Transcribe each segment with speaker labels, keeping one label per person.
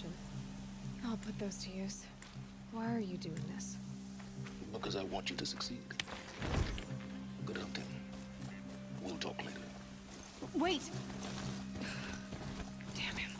Speaker 1: protection. I'll put those to use. Why are you doing this?
Speaker 2: Because I want you to succeed. Good hunting. We'll talk later.
Speaker 1: Wait! Damn him.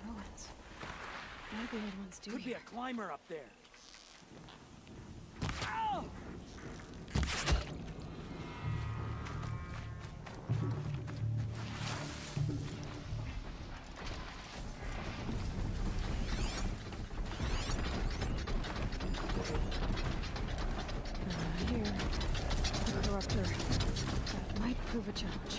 Speaker 1: Ruins. What are the old ones doing?
Speaker 3: Could be a climber up there. Ow!
Speaker 1: Here. The corruptor. That might prove a challenge.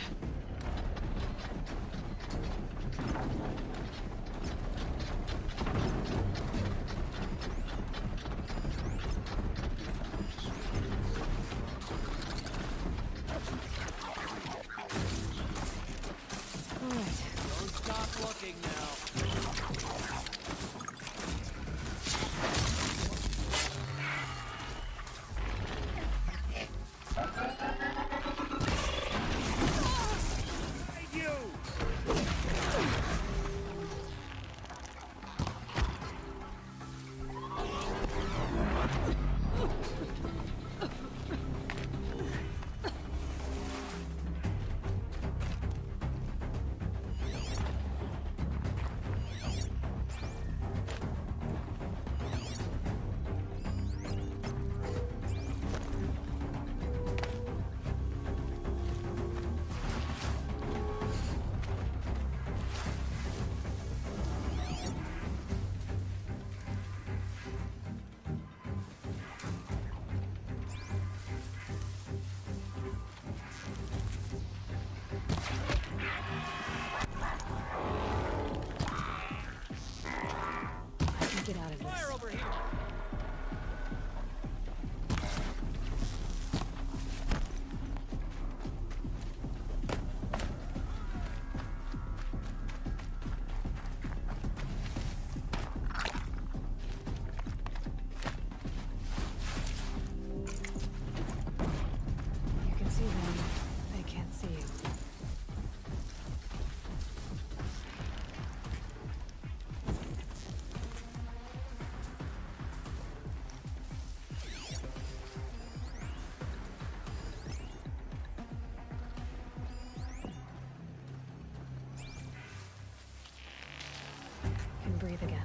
Speaker 1: breathe again.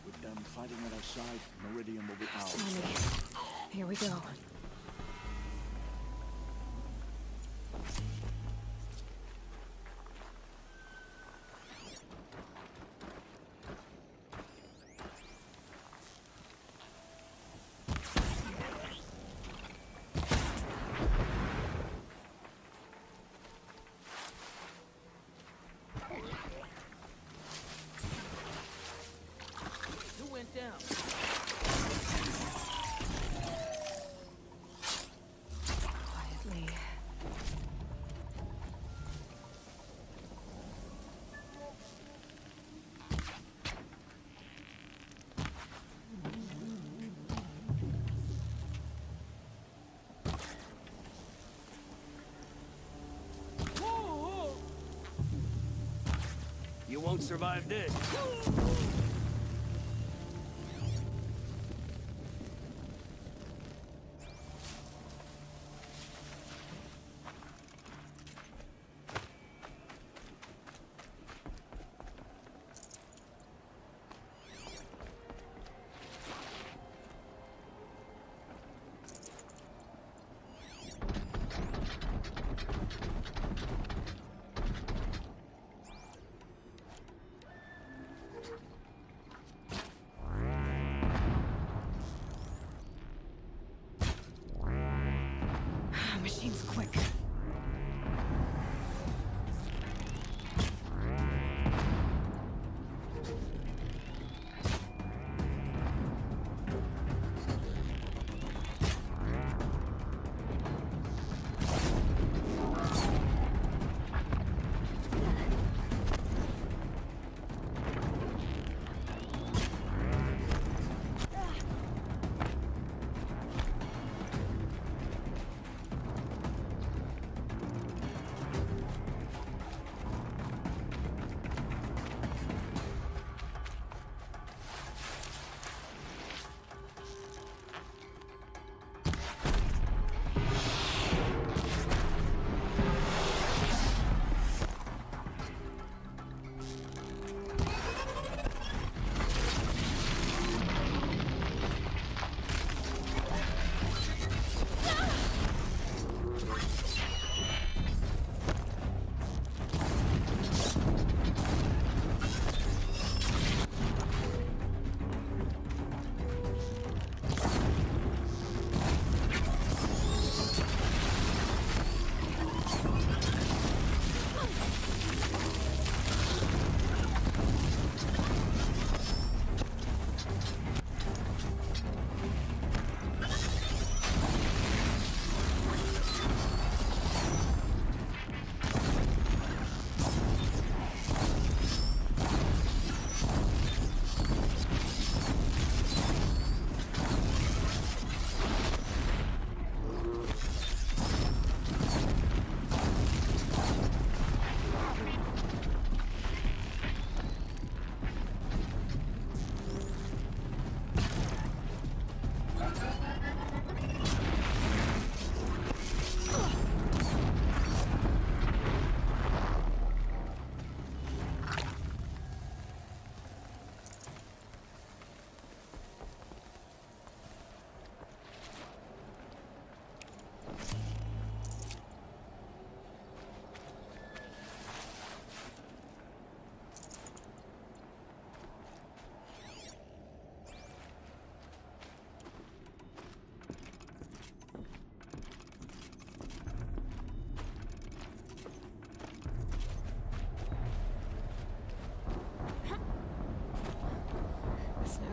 Speaker 3: With them fighting at our side, Meridian will be ours.
Speaker 1: Sony, here we go.
Speaker 4: Who went down?
Speaker 1: Quietly.
Speaker 4: You won't survive this.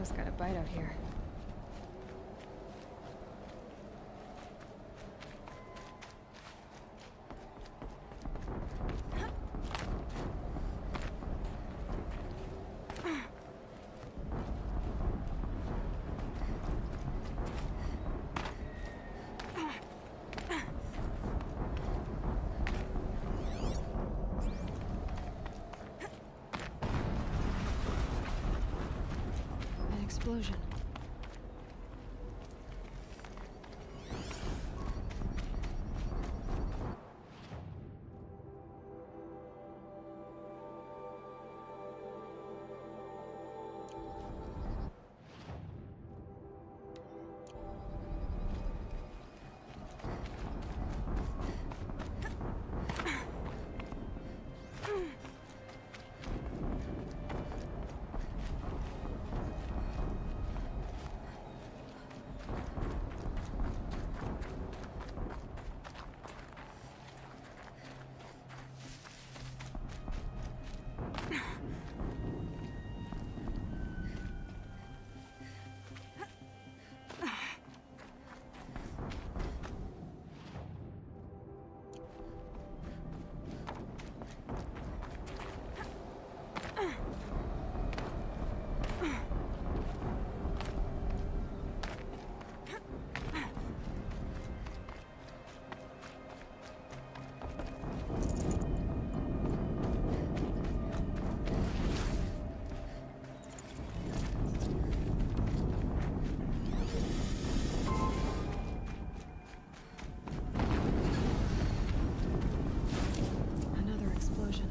Speaker 1: almost got a bite out here. An explosion. Another explosion.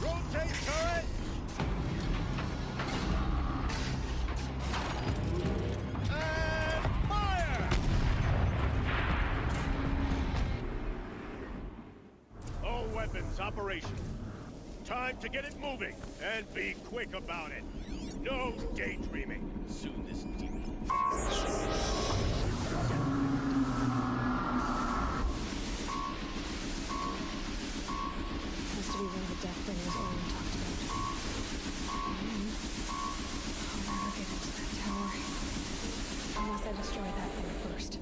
Speaker 3: Rotate turret! And fire! All weapons operational. Time to get it moving, and be quick about it. No daydreaming. Soon this demon.
Speaker 1: Has to be one of the death bringers Owen talked about. I'll never get into that tower. Unless I destroy that thing first.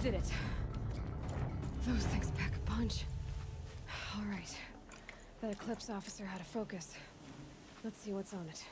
Speaker 1: did it. Those things pack a punch. All right. That Eclipse officer had a focus. Let's see what's on it.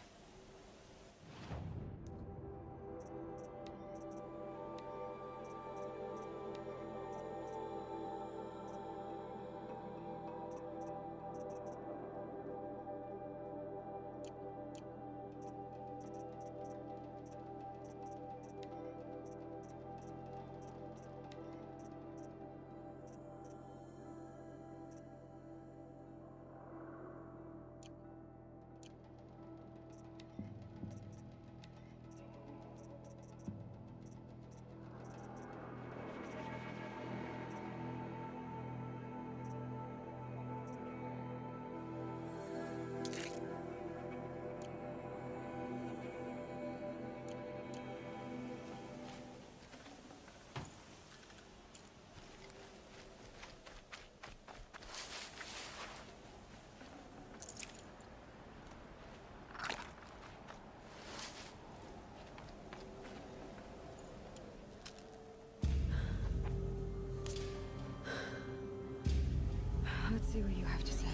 Speaker 1: Let's see what you have to say.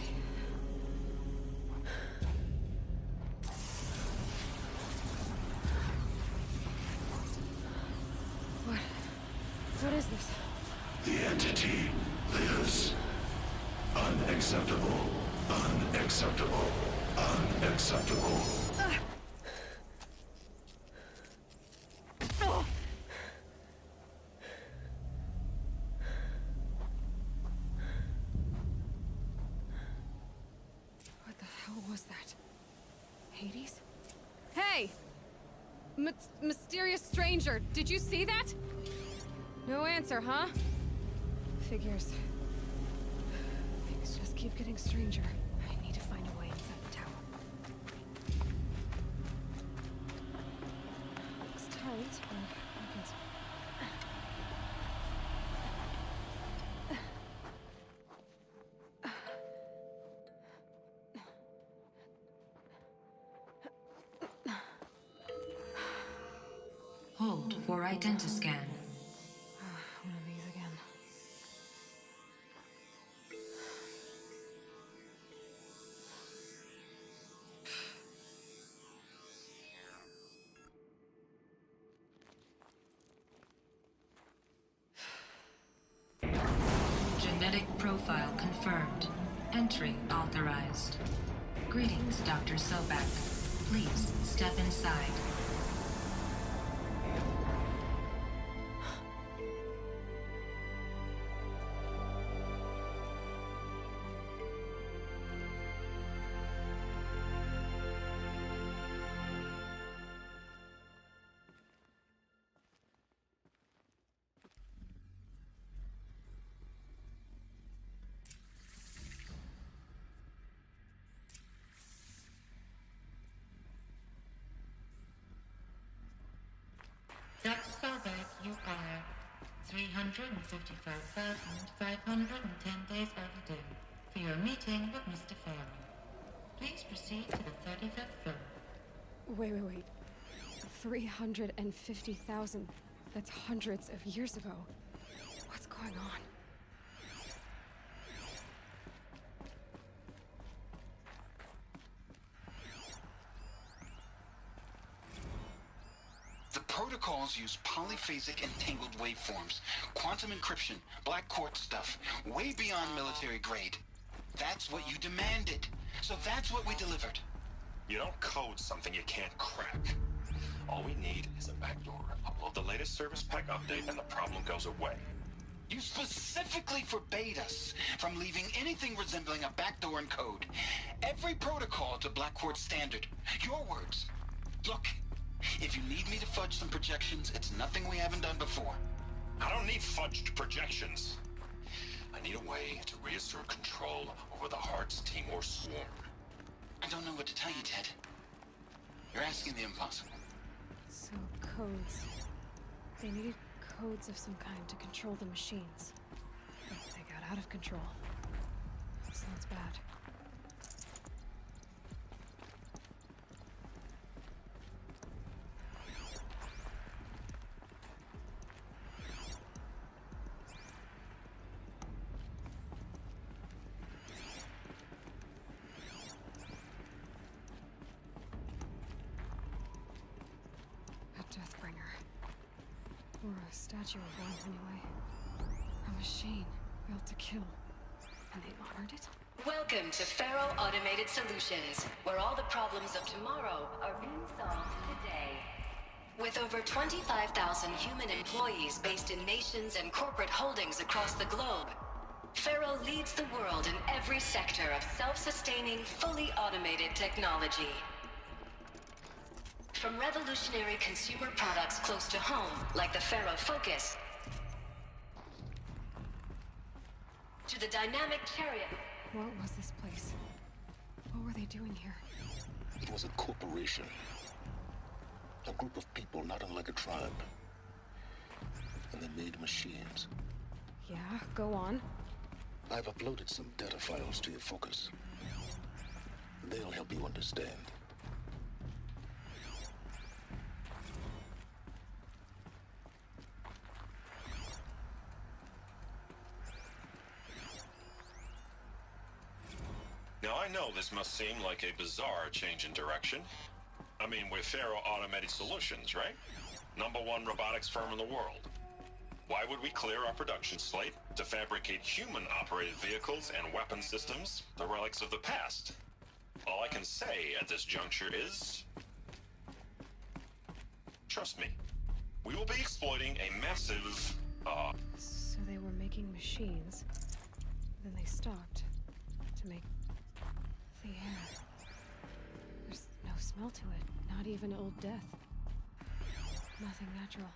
Speaker 1: What is this?
Speaker 4: The entity lives. Unacceptable. Unacceptable. Unacceptable.
Speaker 1: What the hell was that? Hades? Hey! Mysterious stranger, did you see that? No answer, huh? Figures. Things just keep getting stranger. I need to find a way inside the tower. Looks tight, but I can...
Speaker 5: Hold for identiscan.
Speaker 1: One of these again.
Speaker 5: Genetic profile confirmed. Entry authorized. Greetings, Dr. Sobek. Please step inside.
Speaker 6: Dr. Sobek, you are 355,510 days overdue for your meeting with Mr. Farrell. Please proceed to the 35th floor.
Speaker 1: Wait. 350,000. That's hundreds of years ago. What's going on?
Speaker 7: The protocols use polyphasic entangled waveforms, quantum encryption, black quartz stuff, way beyond military grade. That's what you demanded. So that's what we delivered.
Speaker 8: You don't code something you can't crack. All we need is a backdoor. Upload the latest service pack update and the problem goes away.
Speaker 7: You specifically forbade us from leaving anything resembling a backdoor in code. Every protocol to black quartz standard. Your words. Look, if you need me to fudge some projections, it's nothing we haven't done before.
Speaker 8: I don't need fudged projections. I need a way to reassert control over the Hearts Timor swarm.
Speaker 7: I don't know what to tell you, Ted. You're asking the impossible.
Speaker 1: So, codes. They needed codes of some kind to control the machines. But they got out of control. Sounds bad. Deathbringer. Or a statue of one, anyway. A machine built to kill. And they honored it?
Speaker 9: Welcome to Faro Automated Solutions, where all the problems of tomorrow are being solved today. With over 25,000 human employees based in nations and corporate holdings across the globe, Faro leads the world in every sector of self-sustaining, fully automated technology. From revolutionary consumer products close to home, like the Faro Focus, to the dynamic chariot.
Speaker 1: What was this place? What were they doing here?
Speaker 2: It was a corporation. A group of people not unlike a tribe. And they made machines.
Speaker 1: Yeah, go on.
Speaker 2: I've uploaded some data files to your Focus. They'll help you understand.
Speaker 8: Now, I know this must seem like a bizarre change in direction. I mean, we're Faro Automated Solutions, right? #1 robotics firm in the world. Why would we clear our production slate to fabricate human-operated vehicles and weapon systems, the relics of the past? All I can say at this juncture is... trust me, we will be exploiting a massive,
Speaker 1: So they were making machines. Then they stopped to make the air. There's no smell to it, not even old death. Nothing natural.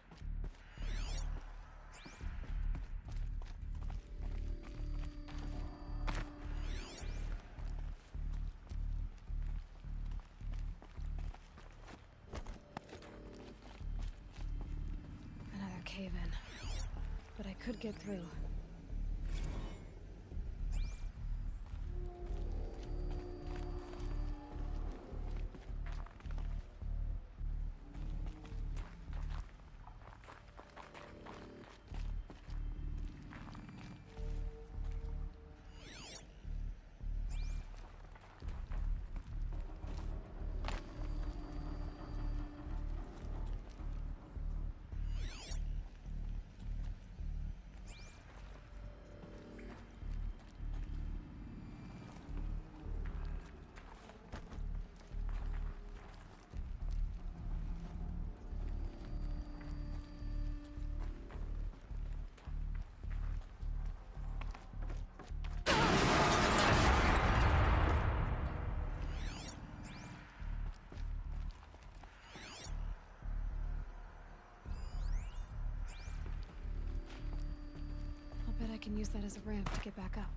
Speaker 1: Another cave-in. But I could get through. Bet I can use that as a ramp to get back up.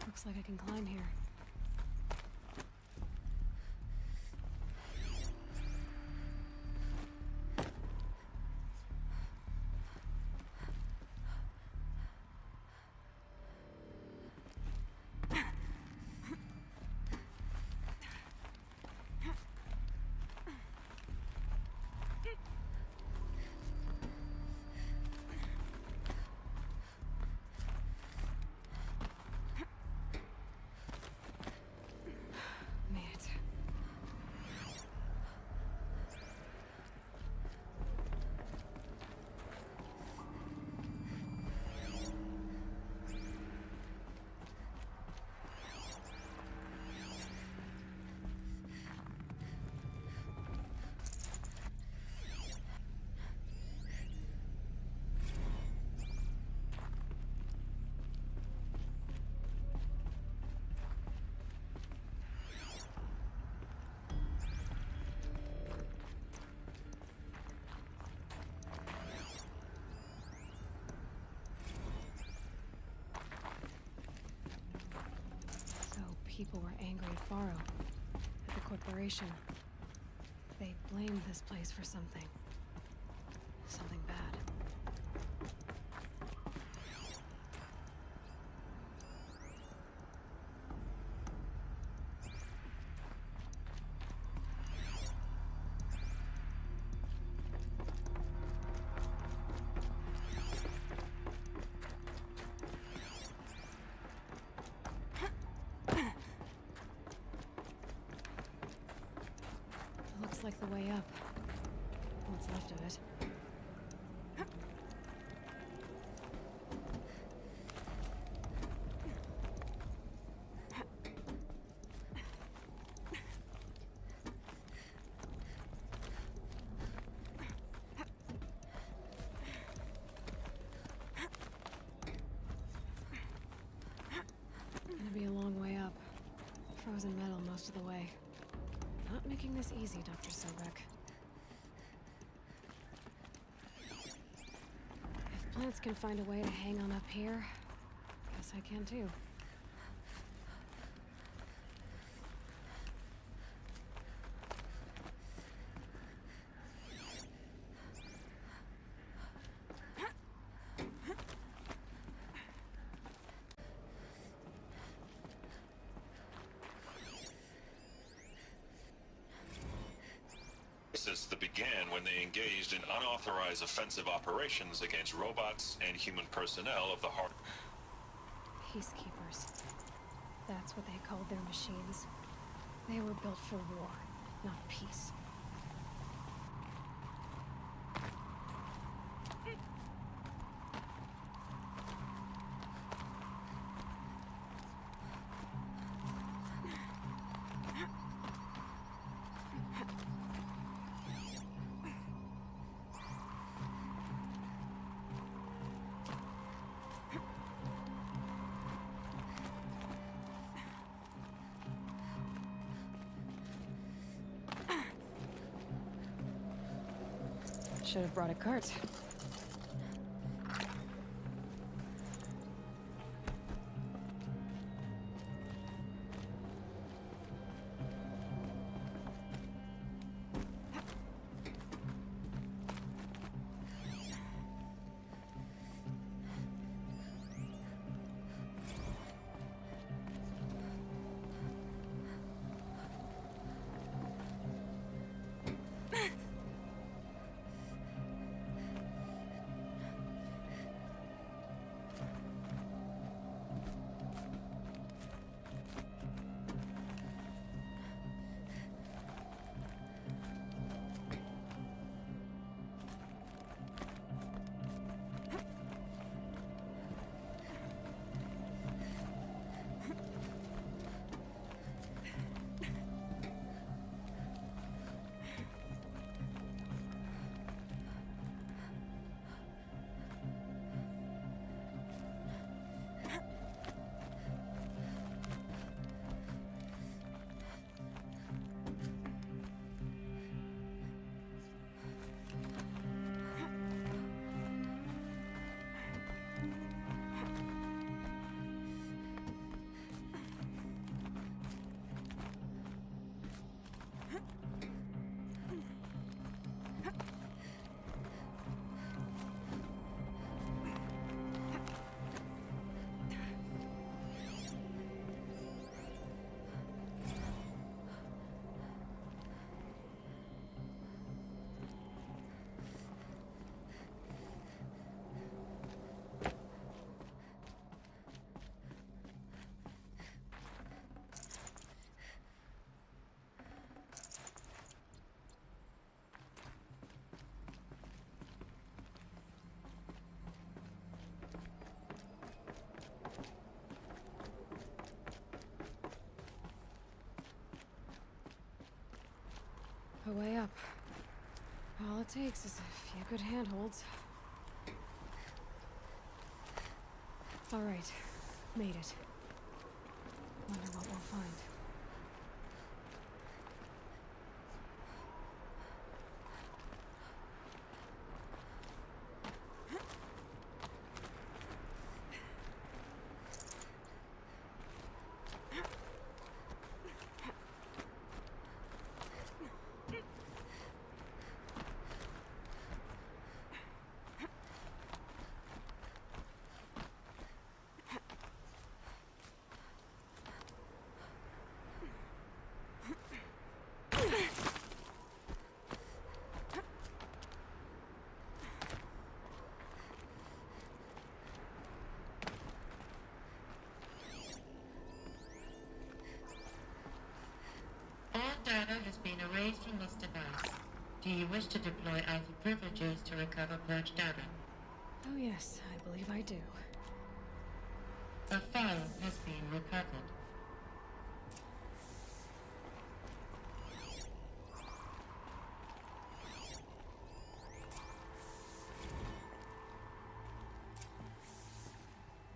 Speaker 1: Looks like I can climb here. People were angry at Faro, at the corporation. They blamed this place for something. Something bad. the way up. What's left of it. Gonna be a long way up. Frozen metal most of the way. Not making this easy, Dr. Sobek. If plants can find a way to hang on up here, guess I can too.
Speaker 8: That began when they engaged in unauthorized offensive operations against robots and human personnel of the heart.
Speaker 1: Peacekeepers. That's what they called their machines. They were built for war, not peace. Should have brought a cart. A way up. All it takes is a few good handholds. All right, made it. Wonder what we'll find.
Speaker 6: All data has been erased from this device. Do you wish to deploy Alpha privileges to recover purged data?
Speaker 1: Oh yes, I believe I do.
Speaker 6: A file has been recovered.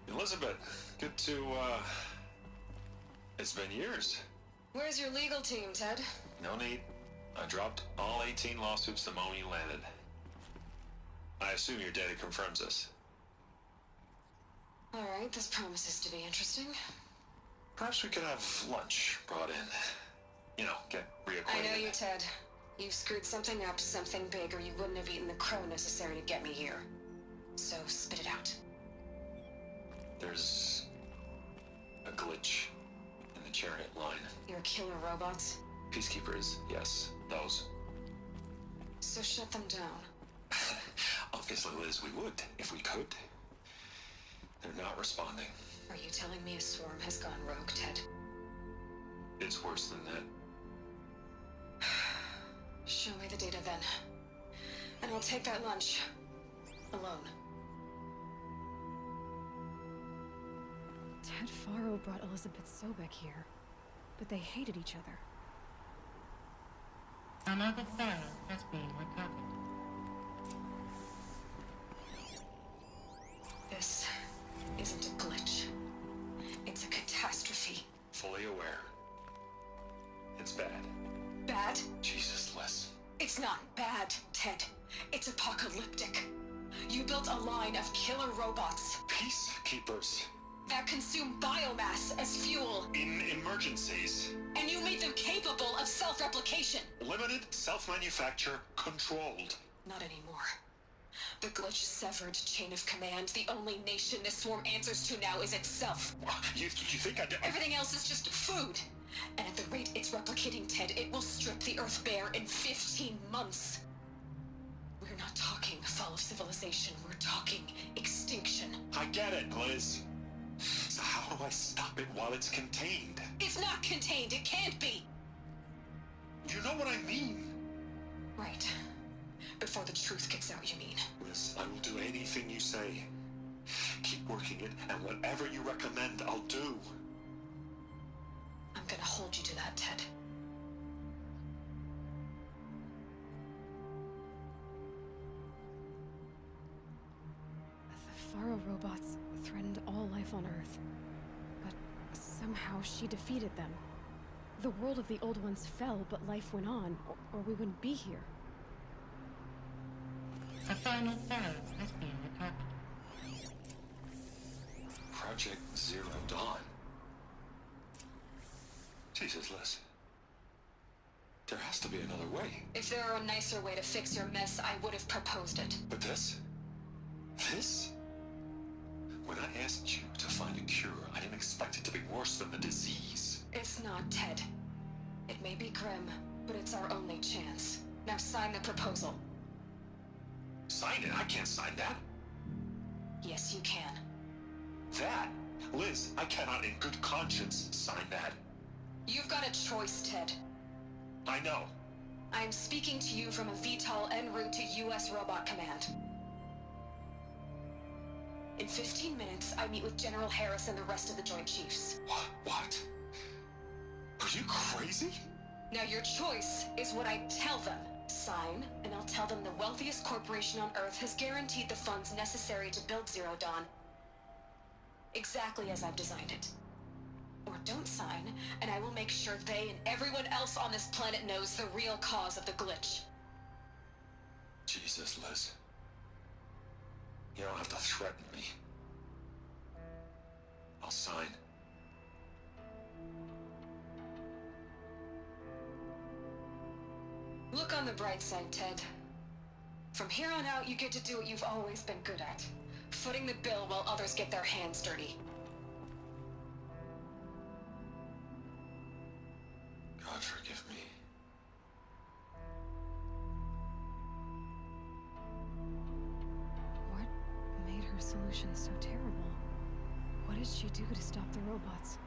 Speaker 8: Elizabeth, good to, it's been years.
Speaker 1: Where's your legal team, Ted?
Speaker 8: No need. I dropped all 18 lawsuits the moment you landed. I assume your data confirms this.
Speaker 1: Alright, this promises to be interesting.
Speaker 8: Perhaps we could have lunch brought in. You know, get reacquainted.
Speaker 1: I know you, Ted. You screwed something up, something big, or you wouldn't have eaten the crow necessary to get me here. So, spit it out.
Speaker 8: There's a glitch in the chariot line.
Speaker 1: Your killer robots?
Speaker 8: Peacekeepers, yes, those.
Speaker 1: So shut them down.
Speaker 8: Obviously, Liz, we would, if we could. They're not responding.
Speaker 1: Are you telling me a swarm has gone rogue, Ted?
Speaker 8: It's worse than that.
Speaker 1: Show me the data then. And I'll take that lunch. Alone. Ted Faro brought Elizabeth Sobek here, but they hated each other.
Speaker 6: Another file has been recovered.
Speaker 1: This isn't a glitch. It's a catastrophe.
Speaker 8: Fully aware. It's bad.
Speaker 1: Bad?
Speaker 8: Jesus, Les.
Speaker 1: It's not bad, Ted. It's apocalyptic. You built a line of killer robots
Speaker 8: Peacekeepers.
Speaker 1: that consume biomass as fuel,
Speaker 8: In emergencies.
Speaker 1: and you made them capable of self-replication.
Speaker 8: Limited, self-manufacture, controlled.
Speaker 1: Not anymore. The glitch severed chain of command. The only nation this swarm answers to now is itself.
Speaker 8: You think I did?
Speaker 1: Everything else is just food. And at the rate it's replicating, Ted, it will strip the Earth bare in 15 months. We're not talking fall of civilization. We're talking extinction.
Speaker 8: I get it, Liz. So how do I stop it while it's contained?
Speaker 1: It's not contained. It can't be.
Speaker 8: You know what I mean?
Speaker 1: Right. Before the truth gets out, you mean?
Speaker 8: Liz, I will do anything you say. Keep working it, and whatever you recommend, I'll do.
Speaker 1: I'm gonna hold you to that, Ted. The Faro robots threatened all life on Earth. But somehow she defeated them. The world of the old ones fell, but life went on, or we wouldn't be here.
Speaker 6: A final file has been recovered.
Speaker 8: Project Zero Dawn. Jesus, Liz. There has to be another way.
Speaker 1: If there were a nicer way to fix your mess, I would have proposed it.
Speaker 8: But this? This? When I asked you to find a cure, I didn't expect it to be worse than the disease.
Speaker 1: It's not, Ted. It may be grim, but it's our only chance. Now sign the proposal.
Speaker 8: Sign it? I can't sign that.
Speaker 1: Yes, you can.
Speaker 8: That? Liz, I cannot in good conscience sign that.
Speaker 1: You've got a choice, Ted.
Speaker 8: I know.
Speaker 1: I am speaking to you from a VTOL en route to U.S. Robot Command. In 15 minutes, I meet with General Harris and the rest of the Joint Chiefs.
Speaker 8: What? Are you crazy?
Speaker 1: Now your choice is what I tell them. Sign, and I'll tell them the wealthiest corporation on Earth has guaranteed the funds necessary to build Zero Dawn. Exactly as I've designed it. Or don't sign, and I will make sure they and everyone else on this planet knows the real cause of the glitch.
Speaker 8: Jesus, Liz. You don't have to threaten me. I'll sign.
Speaker 1: Look on the bright side, Ted. From here on out, you get to do what you've always been good at. Footing the bill while others get their hands dirty.
Speaker 8: God forgive me.
Speaker 1: What made her solution so terrible? What did she do to stop the robots?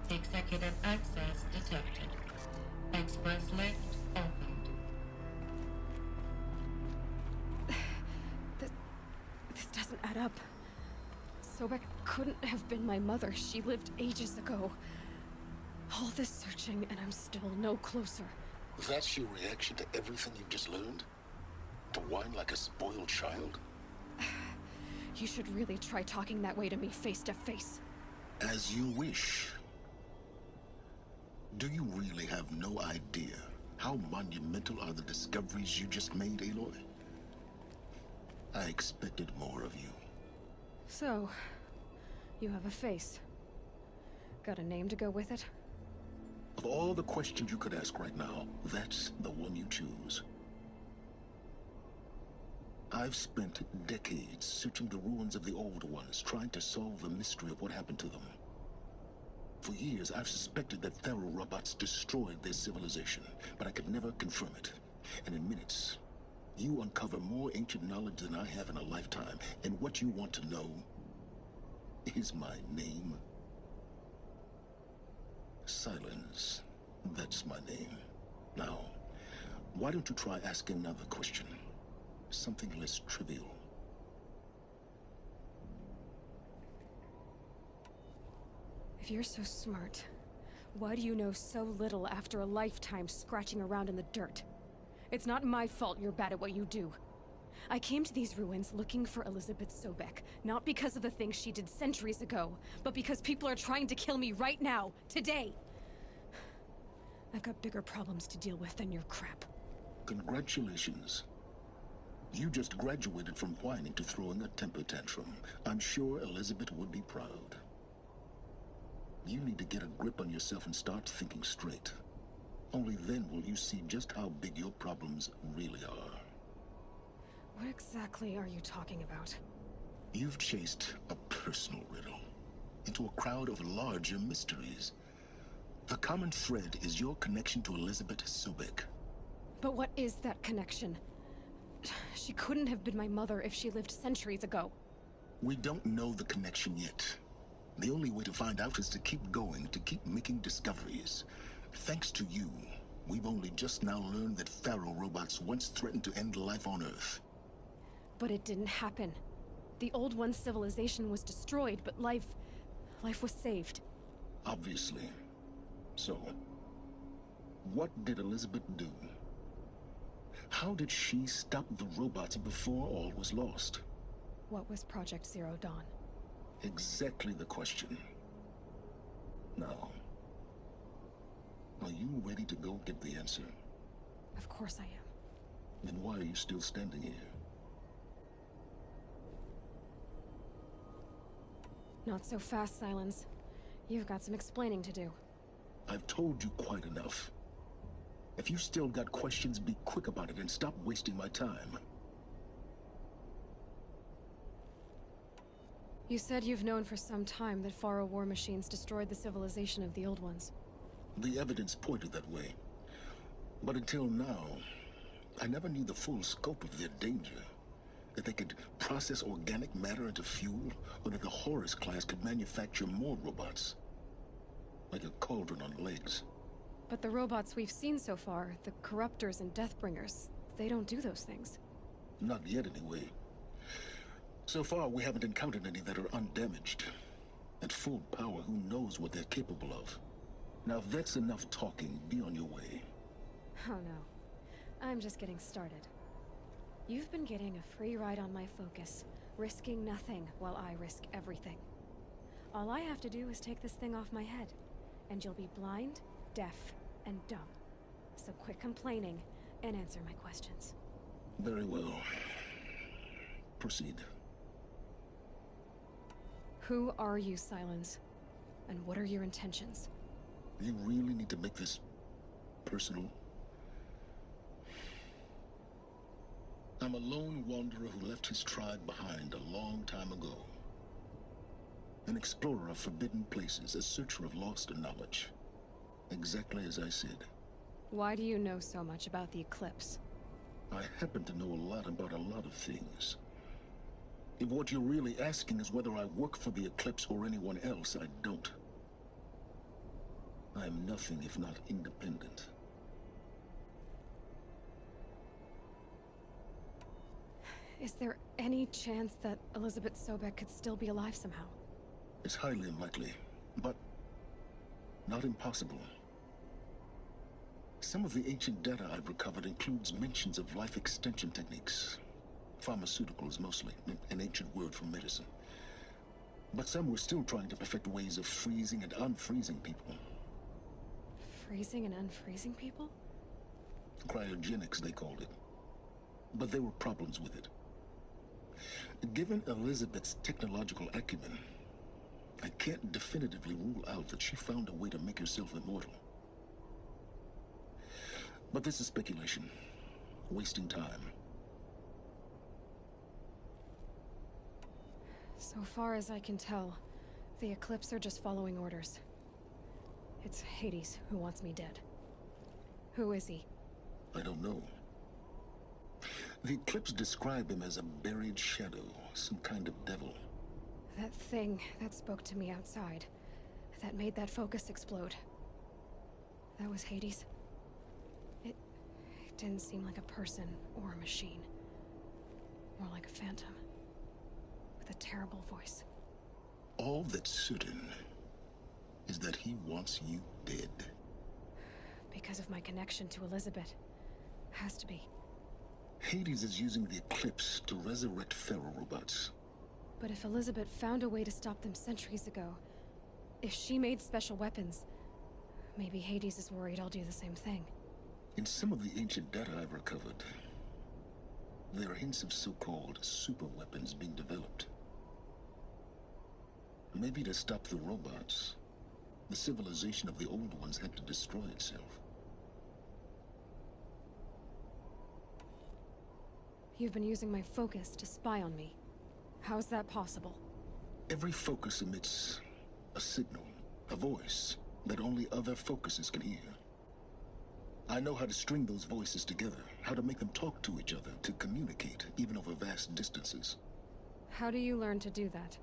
Speaker 6: Executive access detected. Express lift open.
Speaker 1: up. Sobek couldn't have been my mother. She lived ages ago. All this searching, and I'm still no closer.
Speaker 2: That's your reaction to everything you've just learned? To whine like a spoiled child?
Speaker 1: You should really try talking that way to me face to face.
Speaker 2: As you wish. Do you really have no idea how monumental are the discoveries you just made, Aloy? I expected more of you.
Speaker 1: So, you have a face. Got a name to go with it?
Speaker 2: Of all the questions you could ask right now, that's the one you choose. I've spent decades searching the ruins of the old ones, trying to solve the mystery of what happened to them. For years, I've suspected that Thero robots destroyed their civilization, but I could never confirm it. And in minutes, you uncover more ancient knowledge than I have in a lifetime, and what you want to know is my name. Silence. That's my name. Now, why don't you try asking another question? Something less trivial.
Speaker 1: If you're so smart, why do you know so little after a lifetime scratching around in the dirt? It's not my fault you're bad at what you do. I came to these ruins looking for Elizabeth Sobek, not because of the things she did centuries ago, but because people are trying to kill me right now, today. I've got bigger problems to deal with than your crap.
Speaker 2: Congratulations. You just graduated from whining to throwing a temper tantrum. I'm sure Elizabeth would be proud. You need to get a grip on yourself and start thinking straight. Only then will you see just how big your problems really are.
Speaker 1: What exactly are you talking about?
Speaker 2: You've chased a personal riddle into a crowd of larger mysteries. The common thread is your connection to Elizabeth Sobek.
Speaker 1: But what is that connection? She couldn't have been my mother if she lived centuries ago.
Speaker 2: We don't know the connection yet. The only way to find out is to keep going, to keep making discoveries. Thanks to you, we've only just now learned that Pharaoh robots once threatened to end life on Earth.
Speaker 1: But it didn't happen. The Old One's civilization was destroyed, but life was saved.
Speaker 2: Obviously. So, what did Elizabeth do? How did she stop the robots before all was lost?
Speaker 1: What was Project Zero Dawn?
Speaker 2: Exactly the question. Now, are you ready to go get the answer?
Speaker 1: Of course I am.
Speaker 2: Then why are you still standing here?
Speaker 1: Not so fast, Silence. You've got some explaining to do.
Speaker 2: I've told you quite enough. If you still got questions, be quick about it and stop wasting my time.
Speaker 1: You said you've known for some time that Pharaoh war machines destroyed the civilization of the Old Ones.
Speaker 2: The evidence pointed that way. But until now, I never knew the full scope of their danger. That they could process organic matter into fuel, or that the Horus class could manufacture more robots. Like a cauldron on legs.
Speaker 1: But the robots we've seen so far, the Corruptors and Deathbringers, they don't do those things.
Speaker 2: Not yet, anyway. So far, we haven't encountered any that are undamaged. At full power, who knows what they're capable of? Now, if that's enough talking, be on your way.
Speaker 1: Oh no. I'm just getting started. You've been getting a free ride on my focus, risking nothing while I risk everything. All I have to do is take this thing off my head, and you'll be blind, deaf, and dumb. So quit complaining and answer my questions.
Speaker 2: Very well. Proceed.
Speaker 1: Who are you, Silence? And what are your intentions?
Speaker 2: You really need to make this personal? I'm a lone wanderer who left his tribe behind a long time ago. An explorer of forbidden places, a searcher of lost knowledge. Exactly as I said.
Speaker 1: Why do you know so much about the Eclipse?
Speaker 2: I happen to know a lot about a lot of things. If what you're really asking is whether I work for the Eclipse or anyone else, I don't. I am nothing if not independent.
Speaker 1: Is there any chance that Elizabeth Sobek could still be alive somehow?
Speaker 2: It's highly unlikely, but not impossible. Some of the ancient data I've recovered includes mentions of life extension techniques. Pharmaceuticals mostly, an ancient word for medicine. But some were still trying to perfect ways of freezing and unfreezing people.
Speaker 1: Freezing and unfreezing people?
Speaker 2: Cryogenics, they called it. But there were problems with it. Given Elizabeth's technological acumen, I can't definitively rule out that she found a way to make herself immortal. But this is speculation. Wasting time.
Speaker 1: So far as I can tell, the Eclipse are just following orders. It's Hades who wants me dead. Who is he?
Speaker 2: I don't know. The Eclipse describe him as a buried shadow, some kind of devil.
Speaker 1: That thing that spoke to me outside, that made that focus explode. That was Hades? It didn't seem like a person or a machine. More like a phantom. With a terrible voice.
Speaker 2: All that's certain is that he wants you dead.
Speaker 1: Because of my connection to Elizabeth. Has to be.
Speaker 2: Hades is using the Eclipse to resurrect Pharaoh robots.
Speaker 1: But if Elizabeth found a way to stop them centuries ago, if she made special weapons, maybe Hades is worried I'll do the same thing.
Speaker 2: In some of the ancient data I've recovered, there are hints of so-called super weapons being developed. Maybe to stop the robots, the civilization of the old ones had to destroy itself.
Speaker 1: You've been using my focus to spy on me. How's that possible?
Speaker 2: Every focus emits a signal, a voice, that only other focuses can hear. I know how to string those voices together, how to make them talk to each other, to communicate, even over vast distances.
Speaker 1: How do you learn to do that?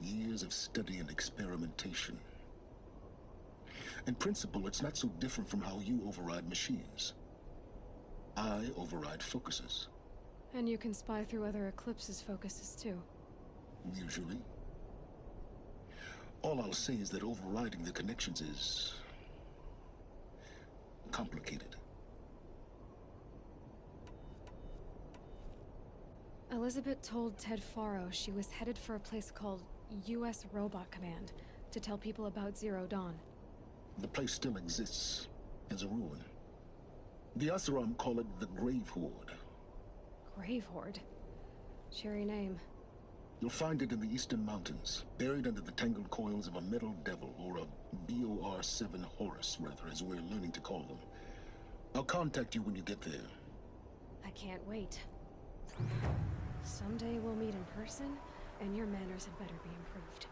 Speaker 2: Years of study and experimentation. In principle, it's not so different from how you override machines. I override focuses.
Speaker 1: And you can spy through other Eclipse's focuses too.
Speaker 2: Usually. All I'll say is that overriding the connections is complicated.
Speaker 1: Elizabeth told Ted Faro she was headed for a place called U.S. Robot Command to tell people about Zero Dawn.
Speaker 2: The place still exists as a ruin. The Asuram call it the Grave Horde.
Speaker 1: Grave Horde? Cheery name.
Speaker 2: You'll find it in the Eastern Mountains, buried under the tangled coils of a metal devil, or a BOR-7 Horus, rather, as we're learning to call them. I'll contact you when you get there.
Speaker 1: I can't wait. Someday we'll meet in person, and your manners had better be improved.